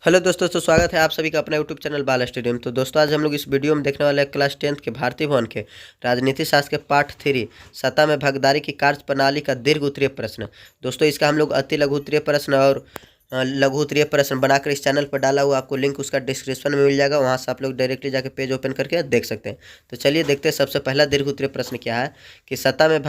Hello दोस्तों, तो स्वागत है आप सभी का अपना यूट्यूब चैनल बाल स्टेडियम। तो दोस्तों, आज हम लोग इस वीडियो में देखने वाले हैं क्लास 10th के भारतीय भवन के राजनीति शास्त्र के पार्ट 3 सत्ता में भागीदारी की कार्य प्रणाली का दीर्घ उत्तरीय प्रश्न। दोस्तों, इसका हम लोग अति लघु उत्तरीय प्रश्न और लघु उत्तरीय प्रश्न बनाकर इस चैनल पर डाला हुआ, आपको लिंक उसका डिस्क्रिप्शन में मिल जाएगा, वहाँ से आप लोग डायरेक्टली जाकर पेज ओपन करके देख सकते हैं। तो चलिए देखते हैं सबसे पहला दीर्घ उत्तरीय प्रश्न क्या है कि सत्ता में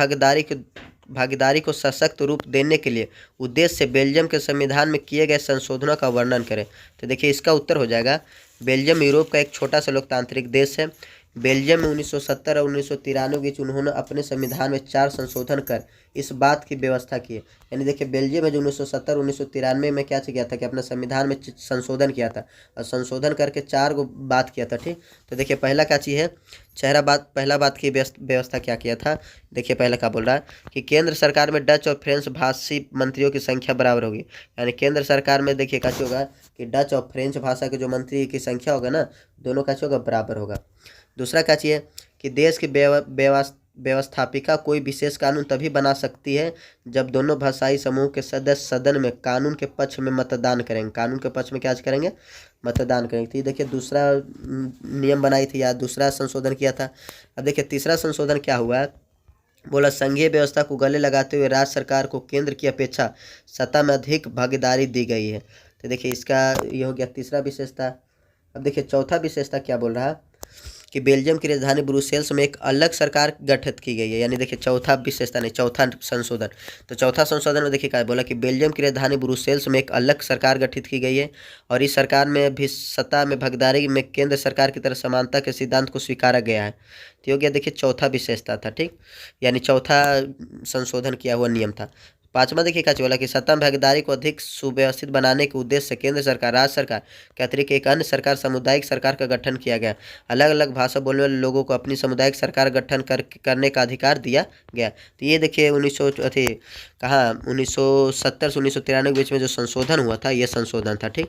भागीदारी को सशक्त रूप देने के लिए उद्देश्य से बेल्जियम के संविधान में किए गए संशोधनों का वर्णन करें। तो देखिए, इसका उत्तर हो जाएगा बेल्जियम यूरोप का एक छोटा सा लोकतांत्रिक देश है। बेल्जियम में 1970 और 1993 के बीच उन्होंने अपने संविधान में 4 संशोधन कर इस बात की व्यवस्था की है। यानी देखिए, बेल्जियम में जो 1970 1993 में क्या किया था कि अपने संविधान में संशोधन किया था और संशोधन करके 4 गो बात किया था। ठीक, तो देखिए पहला क्या चीज़ है, पहला बात की व्यवस्था क्या किया था। देखिए पहला क्या बोल रहा है कि केंद्र सरकार में डच और फ्रेंच भाषी मंत्रियों की संख्या बराबर होगी। यानी केंद्र सरकार में देखिए क्या होगा कि डच और फ्रेंच भाषा के जो मंत्री की संख्या होगा ना, दोनों का होगा बराबर होगा। दूसरा क्या चाहिए कि देश की व्यवस्थापिका कोई विशेष कानून तभी बना सकती है जब दोनों भाषाई समूह के सदस्य सदन में कानून के पक्ष में मतदान करेंगे। कानून के पक्ष में क्या करेंगे, मतदान करेंगे। तो ये देखिए दूसरा नियम बनाई थी या दूसरा संशोधन किया था। अब देखिए तीसरा संशोधन क्या हुआ है, बोला संघीय व्यवस्था को गले लगाते हुए राज्य सरकार को केंद्र की अपेक्षा सत्ता में अधिक भागीदारी दी गई है। तो देखिए इसका ये हो गया तीसरा विशेषता। अब देखिए चौथा विशेषता क्या बोल रहा है कि बेल्जियम की राजधानी ब्रुसेल्स में एक अलग सरकार गठित की गई है। यानी देखिए चौथा विशेषता नहीं, चौथा संशोधन। तो चौथा संशोधन में देखिए क्या बोला कि बेल्जियम की राजधानी ब्रुसेल्स में एक अलग सरकार गठित की गई है और इस सरकार में भी सत्ता में भागीदारी में केंद्र सरकार की तरह समानता के सिद्धांत को स्वीकारा गया है। तो हो गया देखिए चौथा विशेषता था। ठीक, यानी चौथा संशोधन किया हुआ नियम था। पांचवा देखिए क्या बोला कि सत्ता में भागीदारी को अधिक सुव्यवस्थित बनाने के उद्देश्य से केंद्र सरकार राज्य सरकार के अतिरिक्त एक अन्य सरकार सामुदायिक सरकार का गठन किया गया। अलग अलग भाषा बोलने वाले लोगों को अपनी सामुदायिक सरकार गठन करने का अधिकार दिया गया। तो ये देखिए 1970 से 1993 के बीच में जो संशोधन हुआ था, ये संशोधन था। ठीक,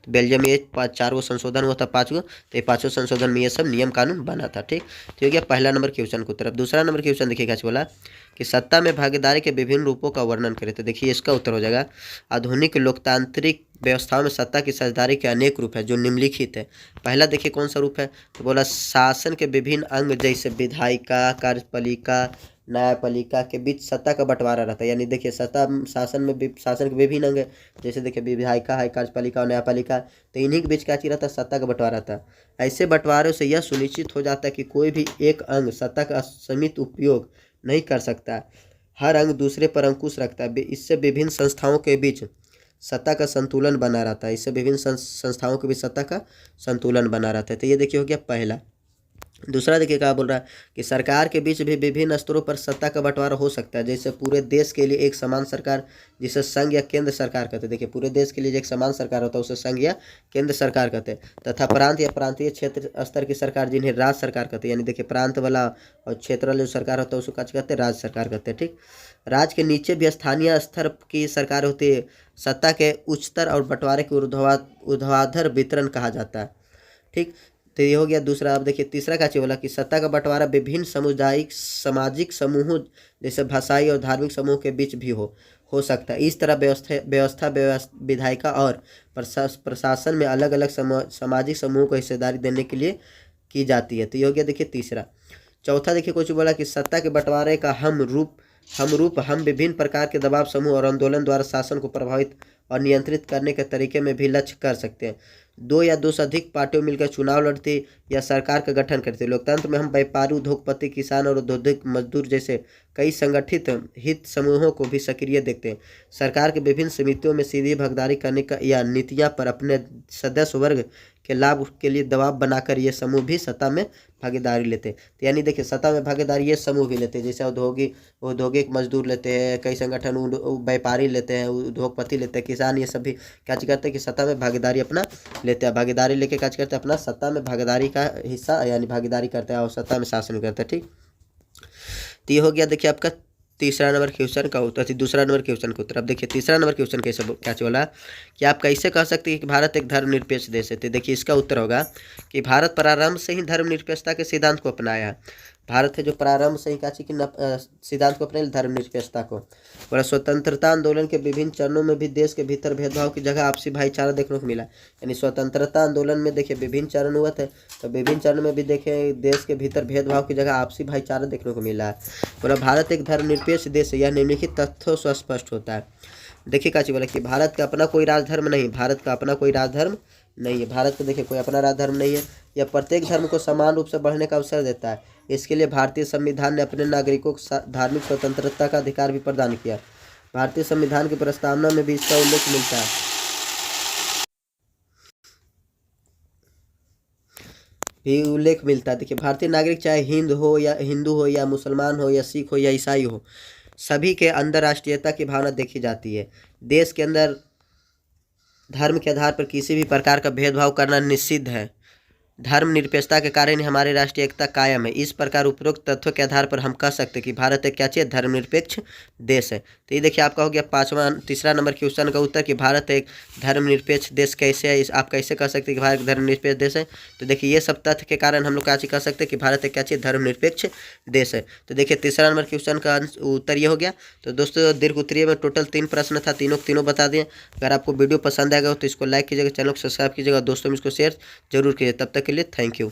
तो बेल्जियम में 4 गो संशोधन हुआ था, 5 गो। तो ये 5 संशोधन में ये सब नियम कानून बना था। ठीक, तो ये गया पहला नंबर क्वेश्चन को तरफ। दूसरा नंबर क्वेश्चन देखिए क्या बोला कि सत्ता में भागीदारी के विभिन्न रूपों का वर्णन करें। तो देखिए इसका उत्तर हो जाएगा आधुनिक लोकतांत्रिक व्यवस्थाओं में सत्ता की साझेदारी के अनेक रूप है जो निम्नलिखित है। पहला देखिए कौन सा रूप है, तो बोला शासन के विभिन्न अंग जैसे विधायिका, कार्यपालिका, न्यायपालिका के बीच सत्ता का बंटवारा रहता है। यानी देखिए शासन के विभिन्न अंग है, जैसे देखिए विधायिका है, कार्यपालिका और न्यायपालिका, तो इन्हीं के बीच क्या चीज रहता है, सत्ता का बंटवारा रहता है। ऐसे बंटवारों से यह सुनिश्चित हो जाता है कि कोई भी एक अंग सत्ता का असीमित उपयोग नहीं कर सकता, हर अंग दूसरे पर अंकुश रखता है। इससे विभिन्न संस्थाओं के बीच सत्ता का संतुलन बना रहता है। इससे विभिन्न संस्थाओं के बीच सत्ता का संतुलन बना रहता है। तो ये देखिए हो गया पहला। दूसरा देखिए क्या बोल रहा है कि सरकार के बीच भी विभिन्न स्तरों पर सत्ता का बंटवारा हो सकता है। जैसे पूरे देश के लिए एक समान सरकार जिसे संघ या केंद्र सरकार कहते हैं। देखिए पूरे देश के लिए एक समान सरकार होता है उसे संघ या केंद्र सरकार कहते हैं, तथा प्रांत या प्रांतीय क्षेत्र स्तर की सरकार जिन्हें राज्य सरकार कहते हैं। यानी देखिए प्रांत वाला और क्षेत्र वाला जो सरकार होता है उसको क्या कहते हैं, राज्य सरकार कहते हैं। ठीक, राज्य के नीचे भी स्थानीय स्तर की सरकार होती है। सत्ता के उच्चतर और बंटवारे के ऊर्ध्वाधर वितरण कहा जाता है। ठीक, तो ये हो गया दूसरा। अब देखिए तीसरा क्या बोला कि सत्ता का बंटवारा विभिन्न सामुदायिक सामाजिक समूहों जैसे भाषाई और धार्मिक समूह के बीच भी हो सकता है। इस तरह व्यवस्था विधायिका और प्रशासन में अलग अलग सामाजिक समूह को हिस्सेदारी देने के लिए की जाती है। तो ये हो गया देखिए तीसरा। चौथा देखिए कुछ बोला कि सत्ता के बंटवारे का हम विभिन्न प्रकार के दबाव समूह और आंदोलन द्वारा शासन को प्रभावित और नियंत्रित करने के तरीके में भी लक्ष्य कर सकते हैं। 2 या 2 से अधिक पार्टियों मिलकर चुनाव लड़ती या सरकार का गठन करते। लोकतंत्र में हम व्यापारी, उद्योगपति, किसान और औद्योगिक मजदूर जैसे कई संगठित हित समूहों को भी सक्रिय देखते हैं। सरकार के विभिन्न समितियों में सीधी भागीदारी करने का या नीतियां पर अपने सदस्य वर्ग के लाभ के लिए दबाव बनाकर ये समूह भी सत्ता में भागीदारी लेते हैं। तो यानी देखिए सत्ता में भागीदारी ये समूह भी लेते हैं, जैसे औद्योगिक मजदूर लेते हैं, कई संगठन व्यापारी लेते हैं, उद्योगपति लेते हैं, किसान, ये सभी क्या करते हैं कि सत्ता में भागीदारी अपना लेते हैं। भागीदारी लेके क्या करते हैं, अपना सत्ता में भागीदारी का हिस्सा यानी भागीदारी करते हैं और सत्ता में शासन करते हैं। ठीक, तो ये हो गया देखिए आपका तीसरा नंबर क्वेश्चन का उत्तर। दूसरा नंबर क्वेश्चन का उत्तर। अब देखिए तीसरा नंबर क्वेश्चन कैसे क्या बोला कि आप कैसे कह सकते हैं कि भारत एक धर्मनिरपेक्ष देश है। तो देखिए इसका उत्तर होगा कि भारत प्रारंभ से ही धर्मनिरपेक्षता के सिद्धांत को अपनाया है। भारत है जो प्रारंभ से ही काची की सिद्धांत को अपने धर्मनिरपेक्षता को। बोला स्वतंत्रता आंदोलन के विभिन्न चरणों में भी देश के भीतर भेदभाव की जगह आपसी भाईचारा देखने को मिला। यानी स्वतंत्रता आंदोलन में देखिए विभिन्न चरण हुआ थे, तो विभिन्न चरण में भी देखे देश के भीतर भेदभाव की जगह आपसी भाईचारा देखने को मिला है। बोला भारत एक धर्मनिरपेक्ष देश है, यह निम्नलिखित तथ्यों से स्पष्ट होता है। देखिए काची बोला कि भारत का अपना कोई राजधर्म नहीं, भारत का अपना कोई राजधर्म नहीं है, भारत को देखिए कोई अपना राजधर्म नहीं है। यह प्रत्येक धर्म को समान रूप से बढ़ने का अवसर देता है। इसके लिए भारतीय संविधान ने अपने नागरिकों को धार्मिक स्वतंत्रता का अधिकार भी प्रदान किया। भारतीय संविधान की प्रस्तावना में भी इसका उल्लेख मिलता है। देखिए भारतीय नागरिक चाहे हिंदू हो या मुसलमान हो या सिख हो या ईसाई हो, सभी के अंदर राष्ट्रीयता की भावना देखी जाती है। देश के अंदर धर्म के आधार पर किसी भी प्रकार का भेदभाव करना निषिद्ध है। धर्मनिरपेक्षता के कारण ही हमारी राष्ट्रीय एकता कायम है। इस प्रकार उपरोक्त तथ्यों के आधार पर हम कह सकते हैं कि भारत एक क्या चाहिए, धर्मनिरपेक्ष देश है। तो ये देखिए आपका हो गया तीसरा नंबर क्वेश्चन का उत्तर कि भारत एक धर्मनिरपेक्ष देश कैसे है। आप कैसे कह सकते हैं कि भारत एक धर्मनिरपेक्ष देश है। तो देखिए ये सब तथ्य के कारण हम लोग क्या कह सकते हैं कि भारत एक क्या चाहिए, धर्मनिरपेक्ष देश है। तो देखिए तीसरा नंबर क्वेश्चन का उत्तर ये हो गया। तो दोस्तों दीर्घ उत्तरीय में टोटल 3 प्रश्न था, तीनों बता दिए। अगर आपको वीडियो पसंद आएगा तो इसको लाइक कीजिएगा, चैनल को सब्सक्राइब कीजिएगा, दोस्तों में इसको शेयर जरूर कीजिए। तब तक के लिए थैंक यू।